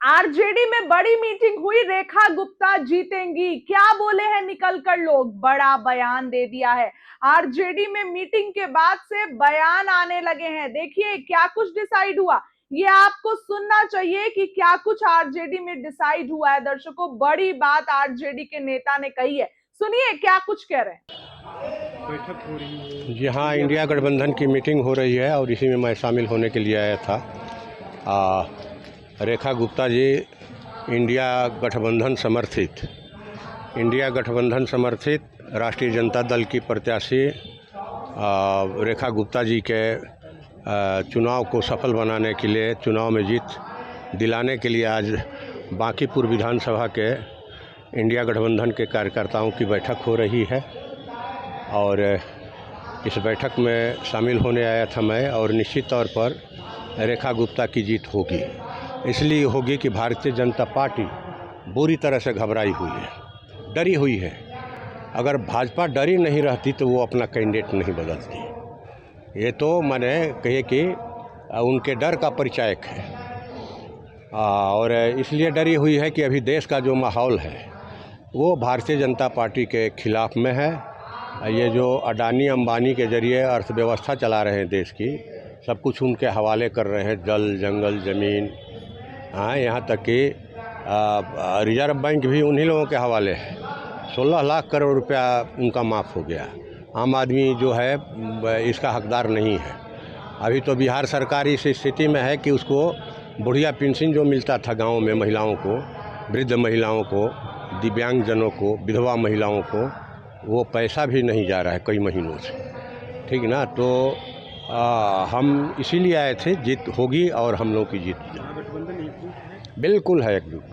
RJD में बड़ी meeting हुई, रेखा गुप्ता जीतेंगी, क्या बोले हैं निकलकर लोग, बड़ा बयान दे दिया है। आरजेडी में मीटिंग के बाद से बयान आने लगे हैं। देखिए क्या कुछ डिसाइड हुआ, ये आपको सुनना चाहिए कि क्या कुछ आरजेडी में डिसाइड हुआ है। दर्शकों, बड़ी बात आरजेडी के नेता ने कही है, सुनिए क्या कुछ कह रहे हैं। बैठक हो रही है जी हाँ, इंडिया गठबंधन की मीटिंग हो रही है और इसी में मैं शामिल होने के लिए आया था। रेखा गुप्ता जी इंडिया गठबंधन समर्थित राष्ट्रीय जनता दल की प्रत्याशी रेखा गुप्ता जी के चुनाव को सफल बनाने के लिए, चुनाव में जीत दिलाने के लिए आज बांकीपुर विधानसभा के इंडिया गठबंधन के कार्यकर्ताओं की बैठक हो रही है और इस बैठक में शामिल होने आया था मैं। और निश्चित तौर पर रेखा गुप्ता की जीत होगी, इसलिए होगी कि भारतीय जनता पार्टी बुरी तरह से घबराई हुई है, डरी हुई है। अगर भाजपा डरी नहीं रहती तो वो अपना कैंडिडेट नहीं बदलती। ये तो मैंने कहे कि उनके डर का परिचायक है और इसलिए डरी हुई है कि अभी देश का जो माहौल है वो भारतीय जनता पार्टी के खिलाफ़ में है। ये जो अडानी अंबानी के ज़रिए अर्थव्यवस्था चला रहे हैं देश की, सब कुछ उनके हवाले कर रहे हैं, जल जंगल ज़मीन, हाँ, यहाँ तक कि रिजर्व बैंक भी उन्हीं लोगों के हवाले है। 16 लाख करोड़ रुपया उनका माफ़ हो गया। आम आदमी जो है इसका हकदार नहीं है। अभी तो बिहार सरकार इस स्थिति में है कि उसको बुढ़िया पेंशन जो मिलता था गाँव में महिलाओं को, वृद्ध महिलाओं को, दिव्यांगजनों को, विधवा महिलाओं को, वो पैसा भी नहीं जा रहा है कई महीनों से। ठीक ना, तो हम इसीलिए आए थे, जीत होगी और हम लोगों की जीत बिल्कुल है एकजुट,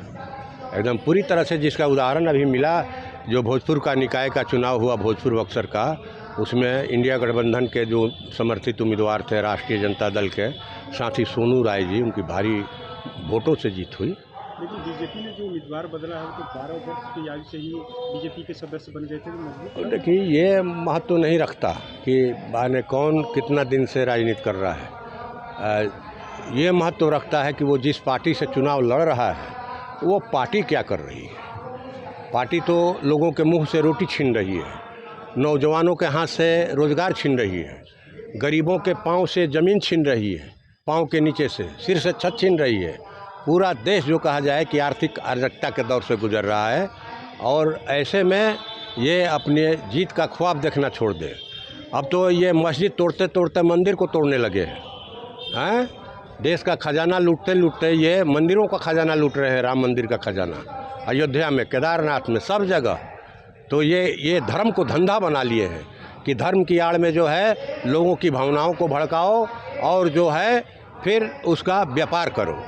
एकदम पूरी तरह से। जिसका उदाहरण अभी मिला, जो भोजपुर का निकाय का चुनाव हुआ, भोजपुर बक्सर का, उसमें इंडिया गठबंधन के जो समर्थित उम्मीदवार थे राष्ट्रीय जनता दल के साथी सोनू राय जी, उनकी भारी वोटों से जीत हुई। लेकिन बीजेपी ने जो उम्मीदवार बदला है तो 12 वर्ष की आयु से ही बीजेपी के सदस्य बन गए थे। तो देखिए, ये महत्व तो नहीं रखता कि माने कौन कितना दिन से राजनीति कर रहा है। ये महत्व रखता है कि वो जिस पार्टी से चुनाव लड़ रहा है वो पार्टी क्या कर रही है। पार्टी तो लोगों के मुंह से रोटी छीन रही है, नौजवानों के हाथ से रोजगार छीन रही है, गरीबों के पाँव से ज़मीन छीन रही है, पाँव के नीचे से सिर से छत छीन रही है। पूरा देश जो कहा जाए कि आर्थिक अराजकता के दौर से गुजर रहा है और ऐसे में ये अपने जीत का ख्वाब देखना छोड़ दे। अब तो ये मस्जिद तोड़ते तोड़ते मंदिर को तोड़ने लगे हैं। देश का खजाना लूटते लूटते ये मंदिरों का खजाना लूट रहे हैं, राम मंदिर का खजाना, अयोध्या में, केदारनाथ में, सब जगह। तो ये धर्म को धंधा बना लिए हैं कि धर्म की आड़ में जो है लोगों की भावनाओं को भड़काओ और जो है फिर उसका व्यापार करो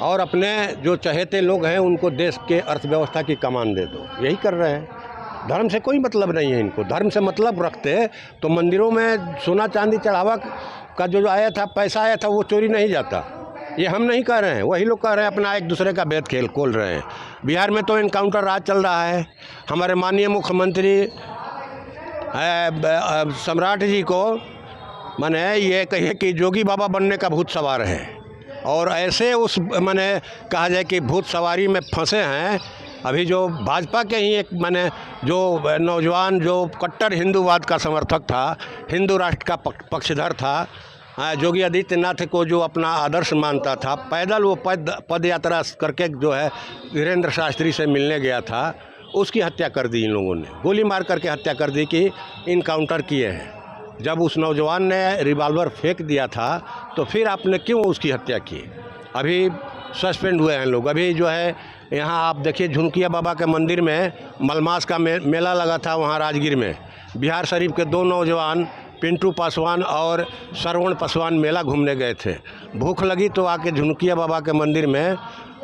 और अपने जो चहेते लोग हैं उनको देश के अर्थव्यवस्था की कमान दे दो। यही कर रहे हैं। धर्म से कोई मतलब नहीं है इनको। धर्म से मतलब रखते तो मंदिरों में सोना चांदी चढ़ावा का जो आया था, पैसा आया था, वो चोरी नहीं जाता। ये हम नहीं कह रहे हैं, वही लोग कह रहे हैं, अपना एक दूसरे का भेद खेल खोल रहे हैं। बिहार में तो इनकाउंटर राज चल रहा है। हमारे माननीय मुख्यमंत्री सम्राट जी को माने ये कहिए कि जोगी बाबा बनने का भूत सवार है और ऐसे उस माने कहा जाए कि भूत सवारी में फंसे हैं। अभी जो भाजपा के ही एक माने जो नौजवान जो कट्टर हिंदूवाद का समर्थक था, हिंदू राष्ट्र का पक्षधर था, योगी आदित्यनाथ को जो अपना आदर्श मानता था, पैदल वो पद यात्रा करके जो है वीरेंद्र शास्त्री से मिलने गया था, उसकी हत्या कर दी इन लोगों ने, गोली मार करके हत्या कर दी कि इनकाउंटर किए हैं। जब उस नौजवान ने रिवॉल्वर फेंक दिया था तो फिर आपने क्यों उसकी हत्या की? अभी सस्पेंड हुए हैं लोग। अभी जो है यहाँ आप देखिए, झुनकिया बाबा के मंदिर में मलमास का मेला लगा था वहाँ राजगीर में। बिहार शरीफ के 2 नौजवान पिंटू पासवान और श्रवण पासवान मेला घूमने गए थे। भूख लगी तो आके झुनकिया बाबा के मंदिर में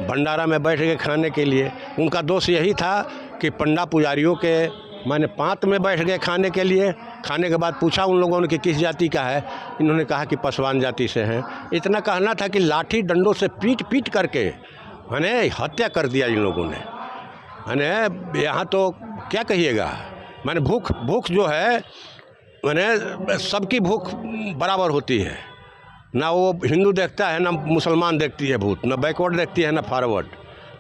भंडारा में बैठ गए खाने के लिए। उनका दोष यही था कि पंडा पुजारियों के मैंने पांत में बैठ गए खाने के लिए। खाने के बाद पूछा उन लोगों ने कि किस जाति का है, इन्होंने कहा कि पासवान जाति से हैं। इतना कहना था कि लाठी डंडों से पीट पीट करके मैंने हत्या कर दिया इन लोगों ने। मैंने यहाँ तो क्या कहिएगा, मैंने भूख जो है मैंने सबकी भूख बराबर होती है। ना वो हिंदू देखता है, ना मुसलमान देखती है भूत, ना बैकवर्ड देखती है, ना फॉरवर्ड,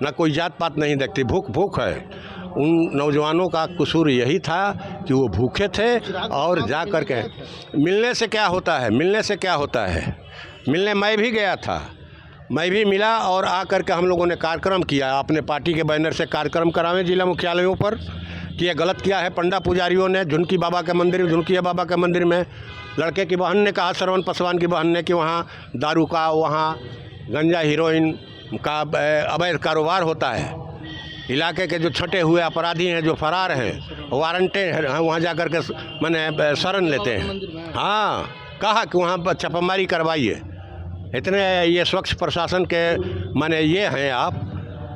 ना कोई जात पात नहीं देखती। भूख भूख है। उन नौजवानों का कसूर यही था कि वो भूखे थे और जा कर के मिलने से क्या होता है, मिलने से क्या होता है। मिलने मैं भी गया था, मैं भी मिला और आ कर के हम लोगों ने कार्यक्रम किया। अपने पार्टी के बैनर से कार्यक्रम करावे जिला मुख्यालयों पर कि ये गलत किया है। पंडा पुजारियों ने झुनकी बाबा के मंदिर, झुनकिया बाबा के मंदिर में लड़के की बहन ने कहा, श्रवण पासवान की बहन ने, कि वहाँ दारू का, वहाँ गंजा हीरोइन का अवैध कारोबार होता है। इलाके के जो छटे हुए अपराधी हैं, जो फरार हैं, वारंटे हैं, वहाँ जा कर के मैंने शरण लेते हैं। हाँ, कहा कि वहाँ पर छापामारी करवाइए। इतने ये स्वच्छ प्रशासन के माने ये हैं आप,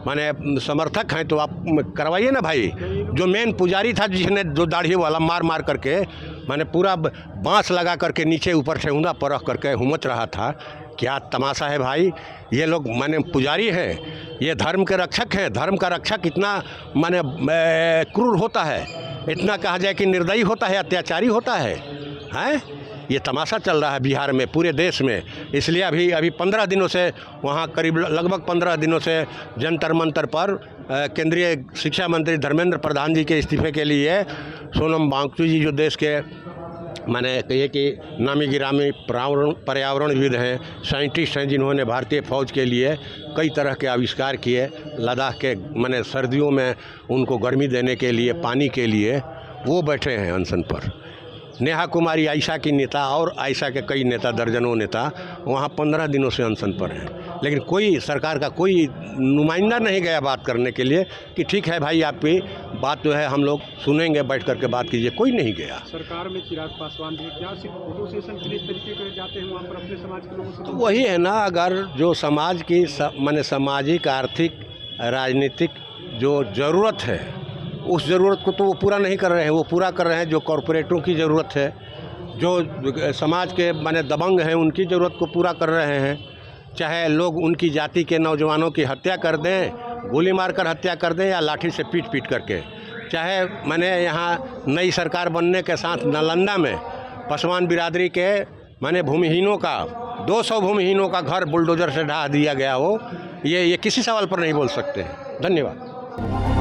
माने समर्थक हैं, तो आप करवाइए ना भाई। जो मेन पुजारी था, जिसने जो दाढ़ी वाला मार मार करके माने पूरा बांस लगा करके नीचे ऊपर से ऊँधा परख करके हुमच रहा था, क्या तमाशा है भाई। ये लोग माने पुजारी हैं, ये धर्म के रक्षक हैं। धर्म का रक्षक इतना माने क्रूर होता है, इतना कहा जाए कि निर्दयी होता है, अत्याचारी होता है, हैं। ये तमाशा चल रहा है बिहार में, पूरे देश में। इसलिए अभी 15 दिनों से वहाँ करीब लगभग 15 दिनों से जंतर मंतर पर केंद्रीय शिक्षा मंत्री धर्मेंद्र प्रधान जी के इस्तीफे के लिए सोनम वांगचुक जी, जो देश के माने कहिए कि नामी गिरामी पर्यावरणविद हैं, साइंटिस्ट हैं, जिन्होंने भारतीय फ़ौज के लिए कई तरह के आविष्कार किए, लद्दाख के माने सर्दियों में उनको गर्मी देने के लिए, पानी के लिए, वो बैठे हैं अनशन पर। नेहा कुमारी आयशा की नेता और आयशा के कई नेता, दर्जनों नेता वहाँ 15 दिनों से अनशन पर हैं। लेकिन कोई सरकार का कोई नुमाइंदा नहीं गया बात करने के लिए कि ठीक है भाई, आपकी बात जो है हम लोग सुनेंगे, बैठ करके बात कीजिए। कोई नहीं गया। सरकार में चिराग पासवान भी क्या सिर्फ फोटो सेशन के लिए इस तरीके के जाते हैं वहाँ पर अपने समाज के लोगों से? तो वही है ना, अगर जो समाज की माने सामाजिक, आर्थिक, राजनीतिक जो ज़रूरत है, उस ज़रूरत को तो वो पूरा नहीं कर रहे हैं। वो पूरा कर रहे हैं जो कॉरपोरेटों की ज़रूरत है, जो समाज के माने दबंग हैं, उनकी ज़रूरत को पूरा कर रहे हैं। चाहे लोग उनकी जाति के नौजवानों की हत्या कर दें, गोली मारकर हत्या कर दें, या लाठी से पीट करके। चाहे मैंने यहाँ नई सरकार बनने के साथ नालंदा में पासवान बिरादरी के माने भूमिहीनों का 200 भूमिहीनों का घर बुलडोजर से ढहा दिया गया हो, ये किसी सवाल पर नहीं बोल सकते हैं। धन्यवाद।